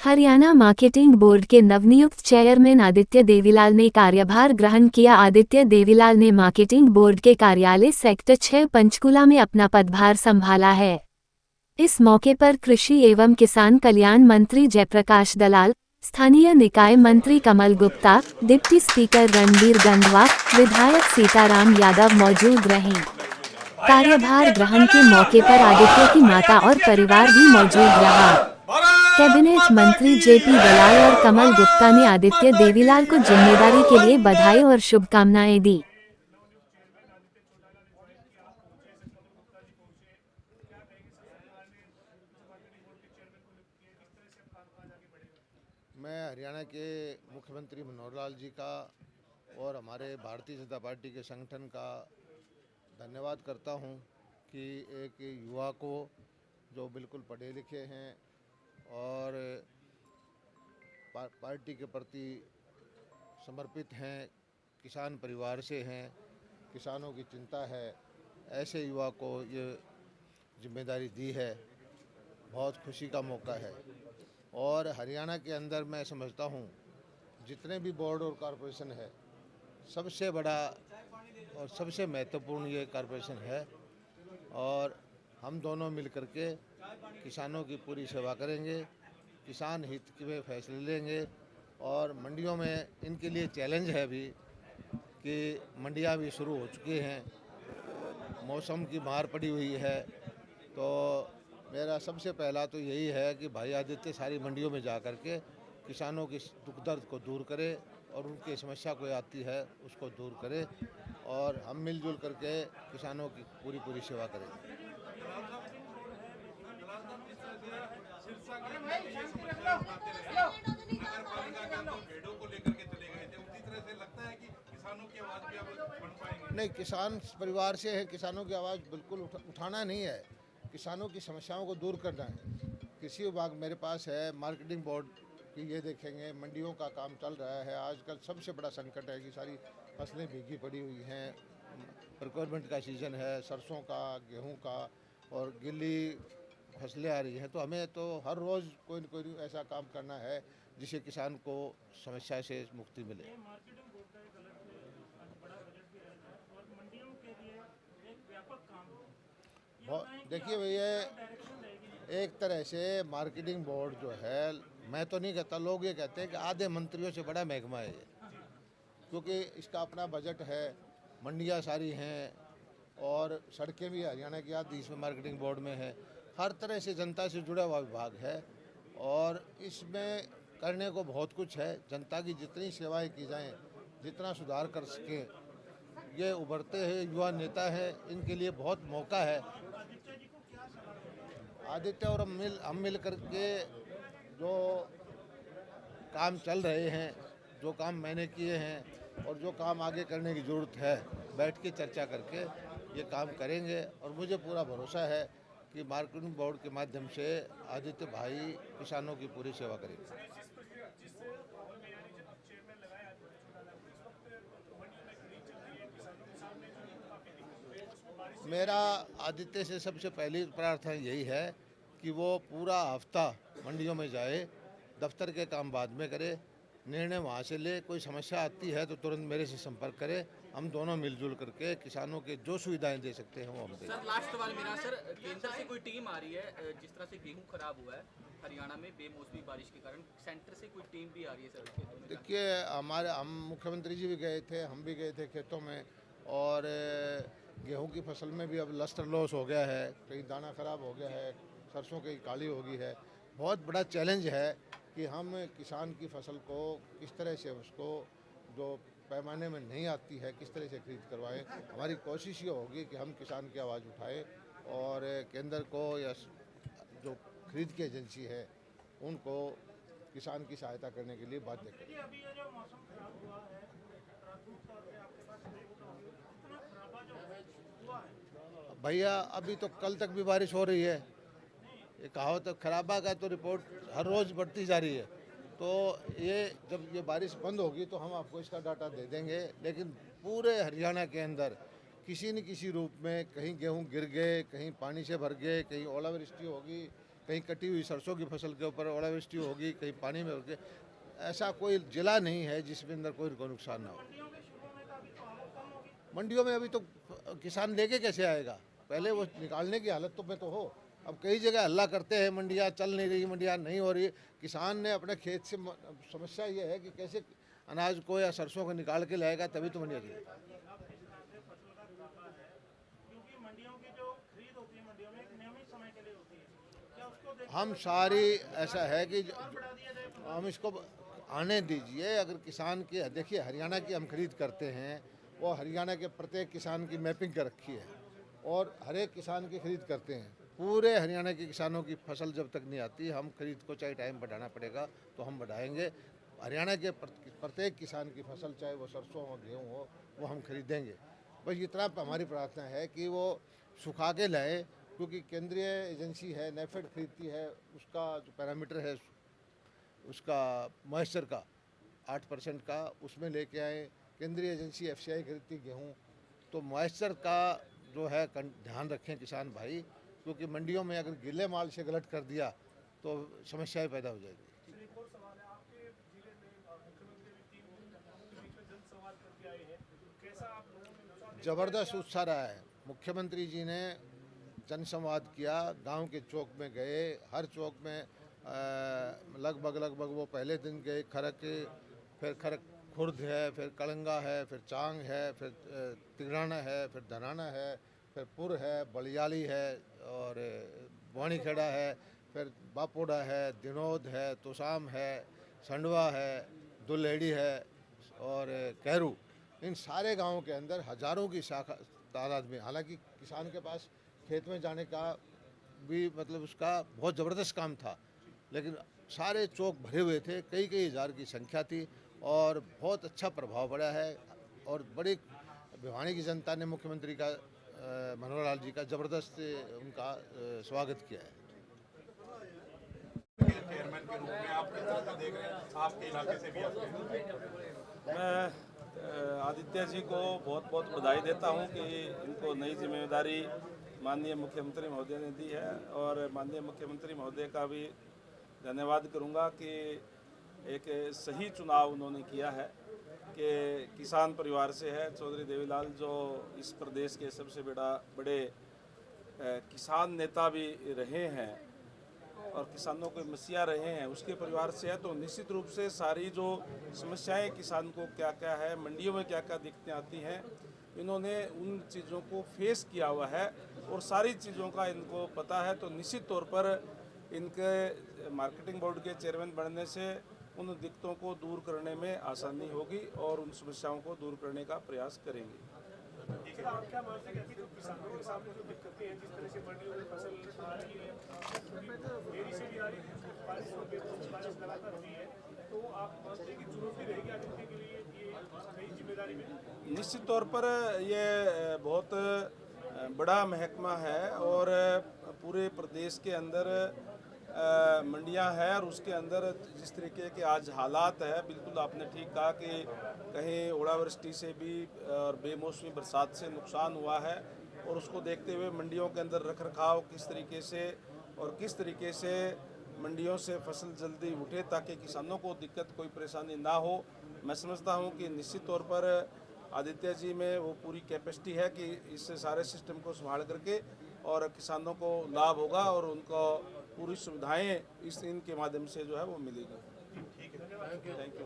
Haryana marketing board के नवनियुक्त chairman Aditya Devilal ने कार्यभार ग्रहण किया। आदित्य देवीलाल ने मार्केटिंग बोर्ड के कार्यालय सेक्टर 6 पंचकूला में अपना पदभार संभाला है। इस मौके पर कृषि एवं किसान कल्याण मंत्री जयप्रकाश दलाल, स्थानीय निकाय मंत्री कमल गुप्ता, डिप्टी स्पीकर रणबीर गंधवा, विधायक सीताराम यादव मौजूद रहे। कार्यभार ग्रहण के मौके पर आदित्य की माता और परिवार भी मौजूद रहा। कैबिनेट मंत्री जेपी दलाल और कमल गुप्ता ने आदित्य देवीलाल को जिम्मेदारी के लिए बधाई और शुभकामनाएं दी। मैं हरियाणा के मुख्यमंत्री मनोहर लाल जी का और हमारे भारतीय जनता पार्टी के संगठन का धन्यवाद करता हूं कि एक युवा को जो बिल्कुल पढ़े लिखे हैं और पार्टी के प्रति समर्पित हैं, किसान परिवार से हैं, किसानों की चिंता है, ऐसे युवा को ये जिम्मेदारी दी है। बहुत खुशी का मौका है। और हरियाणा के अंदर मैं समझता हूँ जितने भी बोर्ड और कॉरपोरेशन है, सबसे बड़ा और सबसे महत्वपूर्ण ये कॉरपोरेशन है और हम दोनों मिलकर के किसानों की पूरी सेवा करेंगे, किसान हित के फैसले लेंगे। और मंडियों में इनके लिए चैलेंज है भी कि मंडियाँ भी शुरू हो चुकी हैं, मौसम की मार पड़ी हुई है। तो मेरा सबसे पहला तो यही है कि भाई आदित्य सारी मंडियों में जा कर के किसानों की दुख दर्द को दूर करे और उनकी समस्या कोई आती है उसको दूर करे और हम मिलजुल करके किसानों की पूरी सेवा करेंगे। नहीं, किसान परिवार से है, किसानों की आवाज़ बिल्कुल उठाना नहीं है, किसानों की समस्याओं को दूर करना है। कृषि विभाग मेरे पास है, मार्केटिंग बोर्ड की ये देखेंगे, मंडियों का काम चल रहा है। आजकल सबसे बड़ा संकट है कि सारी फसलें भीगी पड़ी हुई हैं, प्रोक्योरमेंट का सीज़न है, सरसों का, गेहूं का और गिल्ली फसलें आ रही हैं। तो हमें तो हर रोज़ कोई न कोई ऐसा काम करना है जिससे किसान को समस्या से मुक्ति मिले। देखिए भैया, एक तरह से मार्केटिंग बोर्ड जो है, मैं तो नहीं कहता, लोग ये कहते हैं कि आधे मंत्रियों से बड़ा महकमा है ये, क्योंकि इसका अपना बजट है, मंडियाँ सारी हैं और सड़कें भी हरियाणा की आधी इसमें मार्केटिंग बोर्ड में है। हर तरह से जनता से जुड़ा हुआ विभाग है और इसमें करने को बहुत कुछ है। जनता की जितनी सेवाएं की जाएं, जितना सुधार कर सकें, ये उभरते हैं युवा नेता है, इनके लिए बहुत मौका है। आदित्य और हम मिल करके जो काम चल रहे हैं, जो काम मैंने किए हैं और जो काम आगे करने की ज़रूरत है, बैठ के चर्चा करके ये काम करेंगे। और मुझे पूरा भरोसा है कि मार्केटिंग बोर्ड के माध्यम से आदित्य भाई किसानों की पूरी सेवा करेंगे। मेरा आदित्य से सबसे पहली प्रार्थना यही है कि वो पूरा हफ्ता मंडियों में जाए, दफ्तर के काम बाद में करे, निर्णय वहाँ से ले। कोई समस्या आती है तो तुरंत मेरे से संपर्क करे, हम दोनों मिलजुल करके किसानों के जो सुविधाएं दे सकते हैं वो हम दें। सर, लास्ट सवाल मेरा, सर, केंद्र से कोई टीम आ रही है? जिस तरह से गेहूं खराब हुआ है हरियाणा में बेमौसमी बारिश के कारण, सेंटर से कोई टीम भी आ रही है सर खेतों में? देखिए, हम मुख्यमंत्री जी भी गए थे, हम भी गए थे खेतों में और गेहूं की फसल में भी अब लस्टर लॉस हो गया है, कहीं दाना ख़राब हो गया है, सरसों की काली हो गई है। बहुत बड़ा चैलेंज है कि हम किसान की फसल को किस तरह से उसको जो पैमाने में नहीं आती है किस तरह से खरीद करवाएं। हमारी कोशिश ये होगी कि हम किसान की आवाज़ उठाएं और केंद्र को या जो खरीद की एजेंसी है उनको किसान की सहायता करने के लिए बाध्य करें। भैया, अभी तो कल तक भी बारिश हो रही है। ये कहावत खराबा का तो रिपोर्ट हर रोज़ बढ़ती जा रही है। तो ये जब ये बारिश बंद होगी तो हम आपको इसका डाटा दे देंगे। लेकिन पूरे हरियाणा के अंदर किसी न किसी रूप में कहीं गेहूं गिर गए, कहीं पानी से भर गए, कहीं ओलावृष्टि होगी, कहीं कटी हुई सरसों की फसल के ऊपर ओलावृष्टि होगी, कहीं पानी में होगी। ऐसा कोई जिला नहीं है जिसमें अंदर कोई नुकसान ना हो। मंडियों में अभी तो किसान लेके कैसे आएगा, पहले वो निकालने की हालत तो में तो हो। अब कई जगह हल्ला करते हैं मंडियाँ चल नहीं रही, मंडियाँ नहीं हो रही। किसान ने अपने खेत से समस्या ये है कि कैसे अनाज को या सरसों को निकाल के लाएगा, तभी तो मंडियाँ चलेगी। हम सारी ऐसा है कि हम इसको आने दीजिए। अगर किसान की देखिए, हरियाणा की हम खरीद करते हैं, वो हरियाणा के प्रत्येक किसान की मैपिंग कर रखी है और हर एक किसान की खरीद करते हैं। पूरे हरियाणा के किसानों की फसल जब तक नहीं आती, हम खरीद को चाहे टाइम बढ़ाना पड़ेगा तो हम बढ़ाएंगे। हरियाणा के प्रत्येक किसान की फसल, चाहे वो सरसों हो, गेहूँ हो, वो हम खरीदेंगे। बस इतना हमारी प्रार्थना है कि वो सुखा के लाए, क्योंकि केंद्रीय एजेंसी है नेफेड खरीदती है, उसका जो पैरामीटर है उसका मॉइस्चर का 8% का उसमें लेके आए। केंद्रीय एजेंसी FCI खरीदती गेहूँ, तो मॉइस्चर का जो है ध्यान रखें किसान भाई, क्योंकि मंडियों में अगर गीले माल से गलत कर दिया तो समस्याएं पैदा हो जाएगी। ज़बरदस्त उत्साह रहा है। मुख्यमंत्री जी ने जनसंवाद किया, गांव के चौक में गए, हर चौक में लगभग वो पहले दिन गए खरक, फिर खरक खुर्द है, फिर कलंगा है, फिर चांग है, फिर तिगराना है, फिर धनाना है, फिर पुर है, बलियाली है और वाणीखेड़ा है, फिर बापोड़ा है, दिनोद है, तोसाम है, संडवा है, दुल्हेड़ी है और कैरू। इन सारे गांवों के अंदर हजारों की शाखा तादाद में, हालांकि किसान के पास खेत में जाने का भी मतलब उसका बहुत ज़बरदस्त काम था, लेकिन सारे चौक भरे हुए थे, कई हज़ार की संख्या थी और बहुत अच्छा प्रभाव पड़ा है। और बड़ी भिवानी की जनता ने मुख्यमंत्री का मनोहर लाल जी का ज़बरदस्त उनका स्वागत किया है। चेयरमैन के रूप में आप किस तरह देख रहे हैं, आपके इलाके से भी मैं आदित्य जी को बहुत बहुत बधाई देता हूं कि इनको नई जिम्मेदारी माननीय मुख्यमंत्री महोदय ने दी है, और माननीय मुख्यमंत्री महोदय का भी धन्यवाद करूंगा कि एक सही चुनाव उन्होंने किया है कि किसान परिवार से है। चौधरी देवीलाल जो इस प्रदेश के सबसे बड़े किसान नेता भी रहे हैं और किसानों के मसीहा रहे हैं, उसके परिवार से है, तो निश्चित रूप से सारी जो समस्याएं किसान को क्या क्या है, मंडियों में क्या क्या दिक्कतें आती हैं, इन्होंने उन चीज़ों को फेस किया हुआ है और सारी चीज़ों का इनको पता है। तो निश्चित तौर पर इनके मार्केटिंग बोर्ड के चेयरमैन बनने से उन दिक्कतों को दूर करने में आसानी होगी और उन समस्याओं को दूर करने का प्रयास करेंगे। आप क्या मानते हैं कि जो किसानों के सामने जो दिक्कतें हैं, जिस तरह से मंडियों में फसल आ रही है, देरी से भी आ रही है, बारिश लगातार हो रही है, तो आप मानते हैं कि चुनौती रहेगी आदित्य के लिए ये नई जिम्मेदारी में? निश्चित तौर पर ये बहुत बड़ा महकमा है और पूरे प्रदेश के अंदर मंडियां हैं और उसके अंदर जिस तरीके के आज हालात है, बिल्कुल आपने ठीक कहा कि कहीं ओलावृष्टि से भी और बेमौसमी बरसात से नुकसान हुआ है, और उसको देखते हुए मंडियों के अंदर रखरखाव किस तरीके से और किस तरीके से मंडियों से फसल जल्दी उठे ताकि किसानों को दिक्कत कोई परेशानी ना हो। मैं समझता हूं कि निश्चित तौर पर आदित्य जी में वो पूरी कैपेसिटी है कि इस सारे सिस्टम को संभाल करके और किसानों को लाभ होगा और उनको पूरी सुविधाएं इनके माध्यम से जो है वो मिलेगी। ठीक है, थैंक यू।